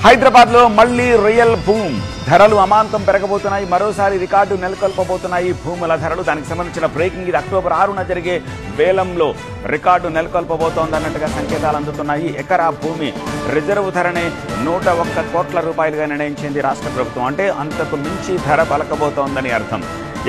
హైదరాబాద్ లో మళ్లీ real boom. ధరలు అమాంతం పెరగబోతున్నాయి. మరోసారి రికార్డు నెలకొల్పబోతున్నాయి భూముల ధరలు. దానికి సంబంధించిన బ్రేకింగ్ ఇది. అక్టోబర్ 6న జరిగే వేలంలో రికార్డు నెలకొల్పబోతోందన్నట్టుగా సంకేతాలు అందుతున్నాయి. ఎకరా భూమి రిజర్వ్ ధరనే 101 కోట్ల రూపాయలుగా నిర్ణయించింది రాష్ట్ర ప్రభుత్వం. అంటే అంతకు మించి ధర పలకబోతోందని అర్థం.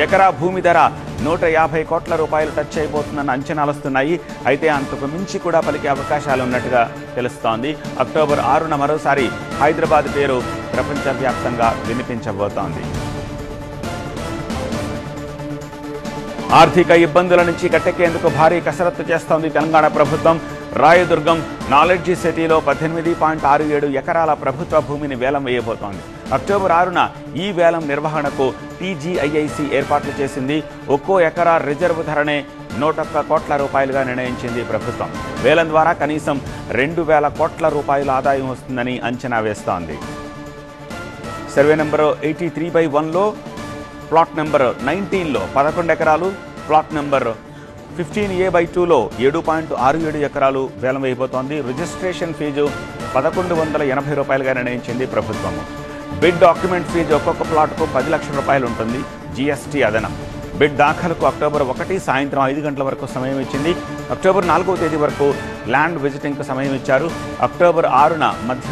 ఎకరా భూమి ధర 150 కోట్ల రూపాయలు టచ్ అయిపోతుందన్న అంచనాలు వస్తున్నాయి. అయితే అంతకు మించి కూడా పలికే అవకాశాలు ఉన్నట్టుగా తెలుస్తోంది. అక్టోబర్ 6న మరోసారి హైదరాబాద్ పేరు ప్రపంచవ్యాప్తంగా వినిపించబోతోంది. ఆర్థిక ఇబ్బందుల నుంచి గట్టెక్కేందుకు భారీ కసరత్తు చేస్తోంది తెలంగాణ ప్రభుత్వం. రాయదుర్గం నాలెడ్జీ సిటీలో 18.67 ఎకరాల ప్రభుత్వ భూమిని వేలం వేయబోతోంది. అక్టోబర్ 6న ఈ వేలం నిర్వహణకు టీజీఐఐసి ఏర్పాట్లు చేసింది. ఒక్కో ఎకరా రిజర్వ్ ధరనే 101 కోట్ల రూపాయలుగా నిర్ణయించింది ప్రభుత్వం. వేలం ద్వారా కనీసం 2000 కోట్ల రూపాయల ఆదాయం వస్తుందని అంచనా వేస్తోంది. సర్వే నెంబర్ 83/1లో ప్లాట్ నెంబర్ 19లో 11 ఎకరాలు, ప్లాట్ నెంబర్ 15A/2లో 7.67 ఎకరాలు వేలం వేయబోతోంది. రిజిస్ట్రేషన్ ఫీజు 1180 రూపాయలుగా నిర్ణయించింది ప్రభుత్వం. బిడ్ డాక్యుమెంట్ ఫీజు ఒక్కొక్క ప్లాట్కు 10 లక్షల రూపాయలు ఉంటుంది. జీఎస్టీ అదనం. బిడ్ దాఖలకు అక్టోబర్ 1 సాయంత్రం 5 గంటల వరకు సమయం ఇచ్చింది. అక్టోబర్ 4వ తేదీ వరకు ల్యాండ్ విజిటింగ్కు సమయం ఇచ్చారు. అక్టోబర్ 6న మధ్య